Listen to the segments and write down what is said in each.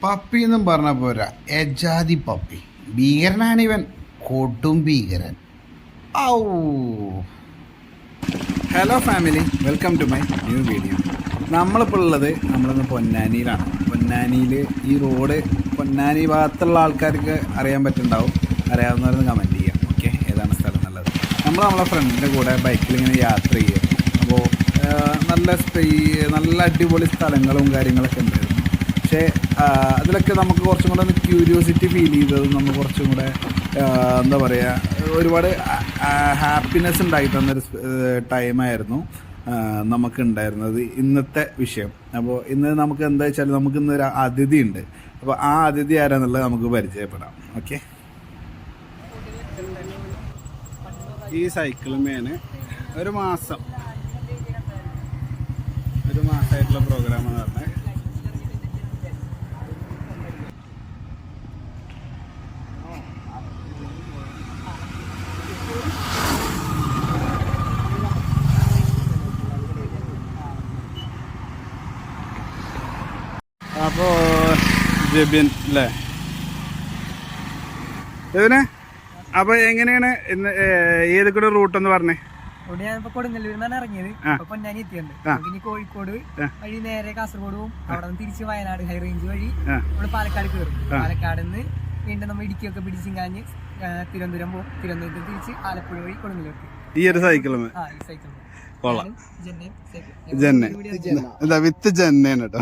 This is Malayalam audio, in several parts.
പപ്പി എന്നും പറഞ്ഞ പോരാ, എജാതി പപ്പി. ഭീകരനാണിവൻ, കൊടും ഭീകരൻ. ഔ. Hello family, welcome to my new video. നമ്മളിപ്പോൾ ഉള്ളത് പൊന്നാനിയിലാണ്. പൊന്നാനിയിൽ ഈ റോഡ് പൊന്നാനി ഭാഗത്തുള്ള ആൾക്കാർക്ക് അറിയാൻ പറ്റുന്നുണ്ടാവും. അറിയാവുന്നവരൊന്ന് കമൻറ്റ് ചെയ്യാം. ഓക്കെ, ഏതാണ് സ്ഥലം എന്നുള്ളത്. നമ്മളെ ഫ്രണ്ടിൻ്റെ കൂടെ ബൈക്കിൽ ഇങ്ങനെ യാത്ര ചെയ്യുക. അപ്പോൾ നല്ല അടിപൊളി സ്ഥലങ്ങളും കാര്യങ്ങളൊക്കെ ഉണ്ടായിരുന്നു. പക്ഷേ അതിലൊക്കെ നമുക്ക് കുറച്ചും കൂടെ ഒന്ന് ക്യൂരിയോസിറ്റി ഫീൽ ചെയ്തത് നമ്മൾ കുറച്ചും കൂടെ എന്താ പറയുക, ഒരുപാട് ഹാപ്പിനെസ് ഉണ്ടായി തന്നൊരു ടൈമായിരുന്നു നമുക്കുണ്ടായിരുന്നത് ഇന്നത്തെ വിഷയം. അപ്പോൾ ഇന്ന് നമുക്ക് എന്താ വെച്ചാൽ നമുക്കിന്നൊരു അതിഥി ഉണ്ട്. അപ്പോൾ ആ അതിഥി ആരാന്നുള്ളത് നമുക്ക് പരിചയപ്പെടാം. ഓക്കെ, ഈ സൈക്കിളുമേന് ഒരു മാസമായിട്ടുള്ള പ്രോഗ്രാമെന്ന് പറഞ്ഞാൽ അപ്പോൾ ജെബിൻ അല്ലേ ജെബിനെ? അപ്പൊ എങ്ങനെയാണ് ഇന്ന് ഏത് കൂടെ റൂട്ട് എന്ന് പറഞ്ഞേ? ഞാനിപ്പോ കൊടുങ്ങല്ലൂരിന്നാണ് ഇറങ്ങിയത്. പൊന്നാനി എത്തിയുണ്ട്. ഇനി കോഴിക്കോട് വഴി നേരെ കാസർഗോഡ് പോകും. അവിടെ നിന്ന് തിരിച്ച് വയനാട് ഹൈ റേഞ്ച് വഴി നമ്മള് പാലക്കാട് കയറും. പാലക്കാട് നിന്ന് വീണ്ടും നമ്മൾ ഇടുക്കിയൊക്കെ പിടിച്ചിങ്ങാഞ്ഞ് തിരുവനന്തപുരം പോകും. തിരുവനന്തപുരത്ത് തിരിച്ച് ആലപ്പുഴ വഴി കൊടുങ്ങല്ലൂർക്ക്. ഈ ഒരു സൈക്കിൾ കൊള്ളാം. ജന്നെ വിത്ത് ജന്നയാണ് കേട്ടോ.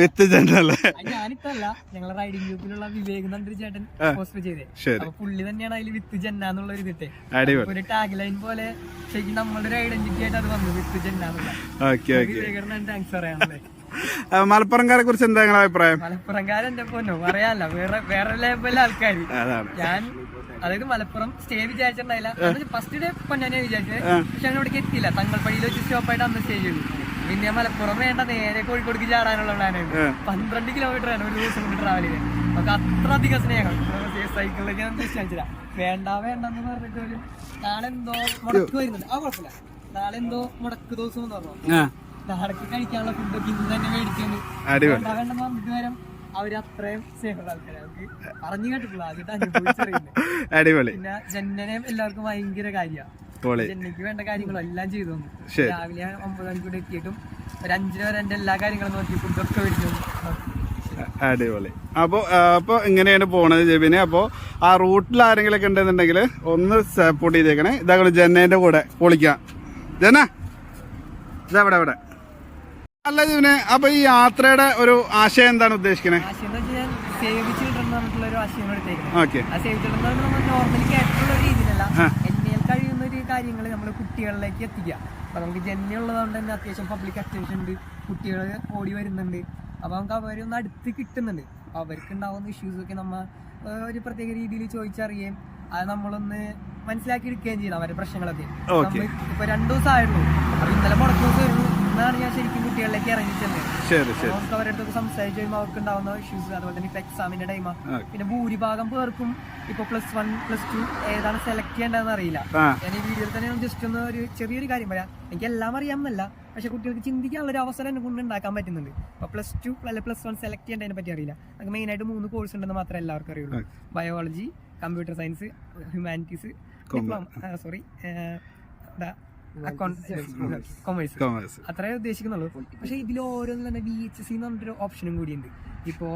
വിത്ത് ജന്നല്ലേ? ഞാനിപ്പല്ല, ഞങ്ങളെ റൈഡിംഗ് ഗ്രൂപ്പിലുള്ള വിവേക് നന്ദി ചേട്ടൻ പോസ്റ്റ് ചെയ്തേ. അപ്പൊ പുള്ളി തന്നെയാണ് അതിൽ വിത്ത് ജന്ന എന്നുള്ള ഒരു ഇതിട്ടെ. ഒരു ടാഗ് ലൈൻ പോലെ ശരിക്കും നമ്മളുടെ ഒരു ഐഡന്റിറ്റി ആയിട്ട് അത് വന്നു, വിത്ത് ജന്ന എന്നുള്ള. വിവേകണ്ണൻ താങ്ക്സ് പറയാനുള്ളത്. മലപ്പുറംകാരെ കുറിച്ച് എന്താ നിങ്ങളുടെ അഭിപ്രായം? മലപ്പുറംകാരൻ എന്റെ പൊന്നോ പറയാനല്ല, വേറെ ലെവലിലെ ആൾക്കാര്. ഞാൻ അതായത് Malappuram stay വിചാരിച്ചിട്ടുണ്ടായില്ല. First day Ponnane വിചാരിച്ചത്, പക്ഷെ അങ്ങനെ ഇവിടേക്ക് എത്തിയില്ല. തങ്ങൾപ്പടിയിൽ വെച്ച് സ്റ്റോപ്പായിട്ട് അന്ന് സ്റ്റേ ചെയ്തു. പിന്നെ മലപ്പുറം വേണ്ട, നേരെ കോഴിക്കോടേക്ക് ചാടാനുള്ള പ്ലാനായിരുന്നു. 12 കിലോമീറ്റർ ആണ് ഒരു ദിവസം കൊണ്ട് ട്രാവൽ ചെയ്ത്. നമുക്ക് അത്ര അധികം സ്നേഹം സൈക്കിളിലേക്ക് ഞാൻ വിശ്വസിച്ചില്ല. വേണ്ടെന്ന് പറഞ്ഞിട്ട് നാളെ എന്തോ മുടക്ക് വരുന്നുണ്ട്. ആ കുഴപ്പമില്ല, നാളെ എന്തോ മുടക്ക് ദിവസം എന്ന് പറഞ്ഞു. നാളേക്ക് കഴിക്കാനുള്ള ഫുഡൊക്കെ ഇന്ന് തന്നെ മേടിക്കുന്നു. വേണ്ടെന്ന് പറഞ്ഞിട്ട് വരാം. അവര് അത്രയും സ്നേഹമുള്ള ആൾക്കാരെ നമുക്ക് പറഞ്ഞു കേട്ടിട്ടുള്ള ആദ്യമായിട്ട് അനുഭവിച്ചറിയുന്നത്. പിന്നെ ജന്നനെ എല്ലാവർക്കും ഭയങ്കര കാര്യമാണ്. ജന്നയ്ക്ക് വേണ്ട കാര്യങ്ങളും എല്ലാം ചെയ്തു തന്നു. രാവിലെ 9 മണിക്കൂടെ എത്തിയിട്ടും ഒരു 5 വരെ എന്റെ എല്ലാ കാര്യങ്ങളും നോക്കി ഫുഡൊക്കെ മേടിച്ചു. അടിപൊളി. അപ്പൊ ഇങ്ങനെയാണ് പോണത് ജെബിന്. അപ്പൊ ആ റൂട്ടിൽ ആരെങ്കിലും ഒക്കെ ഉണ്ടെന്നുണ്ടെങ്കിൽ ഒന്ന് സപ്പോർട്ട് ചെയ്തേക്കണേ. ഇതാ ജന്നേന്റെ കൂടെ പൊളിക്കാം. ജന ഇതെവിടെ അല്ല ജെബിന്, അപ്പൊ ഈ യാത്രയുടെ ഒരു ആശയം എന്താണ് ഉദ്ദേശിക്കുന്നത്? കഴിയുന്ന ഒരു കാര്യങ്ങൾ നമ്മൾ കുട്ടികളിലേക്ക് എത്തിക്കുക. അപ്പൊ നമുക്ക് ജന്യുള്ളതുകൊണ്ട് തന്നെ അത്യാവശ്യം പബ്ലിക് അറ്റൻഷൻ ഉണ്ട്, കുട്ടികൾ ഓടി വരുന്നുണ്ട്. അപ്പൊ നമുക്ക് അവരൊന്ന് അടുത്ത് കിട്ടുന്നുണ്ട്. അവർക്ക് ഉണ്ടാവുന്ന ഇഷ്യൂസ് ഒക്കെ നമ്മ ഒരു പ്രത്യേക രീതിയിൽ ചോദിച്ചറിയുകയും അത് നമ്മളൊന്ന് മനസ്സിലാക്കി എടുക്കുകയും ചെയ്തു അവരുടെ പ്രശ്നങ്ങളൊക്കെ. ഇപ്പൊ 2 ദിവസമായിരുന്നു. അപ്പൊ ഇന്നലെ മുടക്ക ദിവസമായിരുന്നു. എന്നാണ് ഞാൻ ശരിക്കും കുട്ടികളിലേക്ക് ഇറങ്ങിച്ചെന്നത്. നമുക്ക് അവരുടെ അടുത്തൊക്കെ സംസാരിച്ചു കഴിയുമ്പോൾ അവർക്ക് ഉണ്ടാവുന്ന ഇഷ്യൂസ്, അതുപോലെ തന്നെ ഇപ്പൊ എക്സാമിന്റെ ടൈമാണ്. പിന്നെ ഭൂരിഭാഗം പേർക്കും ഇപ്പൊ +1 +2 ഏതാണ് സെലക്ട് ചെയ്യേണ്ടതെന്ന് അറിയില്ല. ഞാൻ ഈ വീഡിയോയിൽ തന്നെ ജസ്റ്റ് ഒന്ന് ഒരു ചെറിയൊരു കാര്യം പറയാം. എനിക്ക് എല്ലാം അറിയാമെന്നല്ല, പക്ഷെ കുട്ടികൾക്ക് ചിന്തിക്കാനുള്ള ഒരു അവസരം എന്നെ കൊണ്ട് ഉണ്ടാക്കാൻ പറ്റുന്നുണ്ട്. ഇപ്പൊ +2 അല്ലെ +1 സെലക്ട് ചെയ്യേണ്ടതിനെ പറ്റി അറിയില്ല. നമുക്ക് മെയിനായിട്ട് 3 കോഴ്സ് ഉണ്ടെന്ന് മാത്രമേ എല്ലാവർക്കും അറിയുള്ളൂ. Biology, computer science, humanities, commerce. അത്രേ ഉദ്ദേശിക്കുന്നുള്ളൂ. പക്ഷെ ഇതിൽ ഓരോന്നും തന്നെ VHSC എന്ന് പറഞ്ഞൊരു ഓപ്ഷനും കൂടിയുണ്ട്. ഇപ്പോ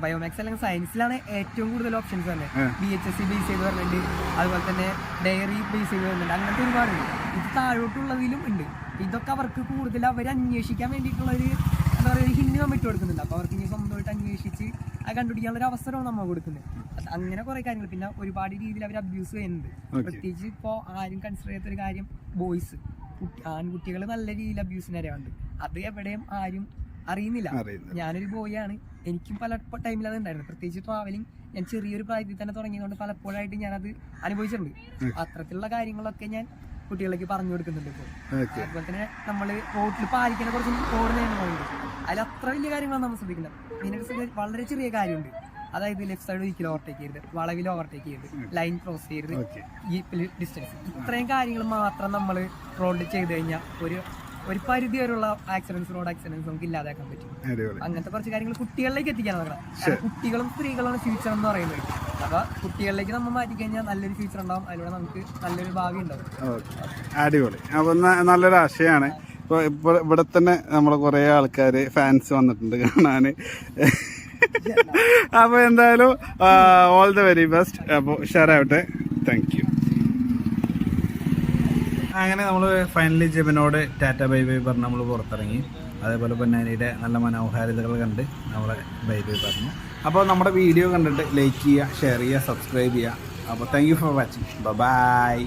ബയോമാക്സ് അല്ലെങ്കിൽ സയൻസിലാണ് ഏറ്റവും കൂടുതൽ ഓപ്ഷൻസ് തന്നെ. VHSC ബേസ് ചെയ്ത് വരുന്നുണ്ട്, അതുപോലെ തന്നെ ഡയറി ബേസ് ചെയ്ത് വരുന്നുണ്ട്. അങ്ങനത്തെ ഒരുപാടുണ്ട്. ഇത് താഴോട്ടുള്ളതിലും ഉണ്ട്. ഇതൊക്കെ അവർക്ക് കൂടുതൽ അവർ അന്വേഷിക്കാൻ വേണ്ടിയിട്ടുള്ളൊരു എന്താ പറയുക, ഹിന്ദി നമ്മൾ ഇട്ട് കൊടുക്കുന്നുണ്ട്. അപ്പോൾ അവർക്ക് ഇനി സ്വന്തമായിട്ട് അന്വേഷിച്ച് അത് കണ്ടുപിടിക്കാനുള്ള ഒരു അവസരമാണ് നമ്മൾ കൊടുക്കുന്നത്. അങ്ങനെ കുറെ കാര്യങ്ങൾ. പിന്നെ ഒരുപാട് രീതിയിൽ അവർ അബ്യൂസ് ചെയ്യുന്നുണ്ട്. പ്രത്യേകിച്ച് ഇപ്പോൾ ആരും കൺസിഡർ ചെയ്യാത്തൊരു കാര്യം, ബോയ്സ്, ആൺകുട്ടികൾ നല്ല രീതിയിൽ അബ്യൂസിന് ഇരയുണ്ട്. അത് എവിടെയും ആരും അറിയുന്നില്ല. ഞാനൊരു ബോയാണ്, എനിക്കും പല ടൈമിൽ അത് ഉണ്ടായിരുന്നു. പ്രത്യേകിച്ച് ട്രാവലിംഗ് ഞാൻ ചെറിയൊരു പ്രായത്തിൽ തന്നെ തുടങ്ങിയതുകൊണ്ട് പലപ്പോഴായിട്ട് ഞാനത് അനുഭവിച്ചിട്ടുണ്ട്. അത്തരത്തിലുള്ള കാര്യങ്ങളൊക്കെ ഞാൻ കുട്ടികളിലേക്ക് പറഞ്ഞു കൊടുക്കുന്നുണ്ട് ഇപ്പോൾ. അതുപോലെ തന്നെ നമ്മൾ റോട്ടിൽ പാലിക്കുന്ന കുറച്ച് റോഡ് നിയമങ്ങളുണ്ട്. അതിൽ അത്ര വലിയ കാര്യങ്ങളാണ് നമ്മൾ ശ്രദ്ധിക്കുന്നത്. ഇതിനൊരു വളരെ ചെറിയ കാര്യമുണ്ട്. അതായത് ലെഫ്റ്റ് സൈഡ് ഒരിക്കലും ഓവർടേക്ക് ചെയ്യരുത്, വളവിൽ ഓവർടേക്ക് ചെയ്യരുത്, ലൈൻ ക്രോസ് ചെയ്യരുത്, ഈ ഡിസ്റ്റൻസ്, ഇത്രയും കാര്യങ്ങൾ മാത്രം നമ്മൾ റോഡിൽ ചെയ്ത് കഴിഞ്ഞാൽ ഒരു പരിധി വരെയുള്ള ആക്സിഡൻസ്, റോഡ് ആക്സിഡൻസ് നമുക്ക് ഇല്ലാതാക്കാൻ പറ്റും. അടിപൊളി. അങ്ങനത്തെ കുറച്ച് കാര്യങ്ങൾ കുട്ടികളിലേക്ക് എത്തിക്കാൻ നോക്കണം. കുട്ടികളും സ്ത്രീകളാണ് ഫ്യൂച്ചർ എന്ന് പറയുന്നത്. അപ്പൊ കുട്ടികളിലേക്ക് നമ്മൾ മാറ്റിക്കഴിഞ്ഞാൽ നല്ലൊരു ഫ്യൂച്ചർ ഉണ്ടാവും, അതിലൂടെ നമുക്ക് നല്ലൊരു ഭാവി ഉണ്ടാവും. അടിപൊളി. അപ്പൊ നല്ലൊരു ആശയമാണ്. ഇപ്പോൾ ഇവിടെ തന്നെ നമ്മളെ കുറേ ആൾക്കാർ ഫാൻസ് വന്നിട്ടുണ്ട് കാണാൻ. അപ്പോൾ എന്തായാലും ഓൾ ദ വെരി ബെസ്റ്റ്. അപ്പോൾ ഉഷാറാവട്ടെ. Thank you. അങ്ങനെ നമ്മൾ ഫൈനലി ജെബിനോട് ടാറ്റ ബൈ ബൈ പറഞ്ഞ് നമ്മൾ പുറത്തിറങ്ങി. അതേപോലെ പൊന്നാനിയുടെ നല്ല മനോഹാരിതകൾ കണ്ട് നമ്മളെ ബൈ ബൈ പറഞ്ഞു. അപ്പോൾ നമ്മുടെ വീഡിയോ കണ്ടിട്ട് ലൈക്ക് ചെയ്യുക, ഷെയർ ചെയ്യുക, സബ്സ്ക്രൈബ് ചെയ്യുക. അപ്പോൾ thank you for watching. By.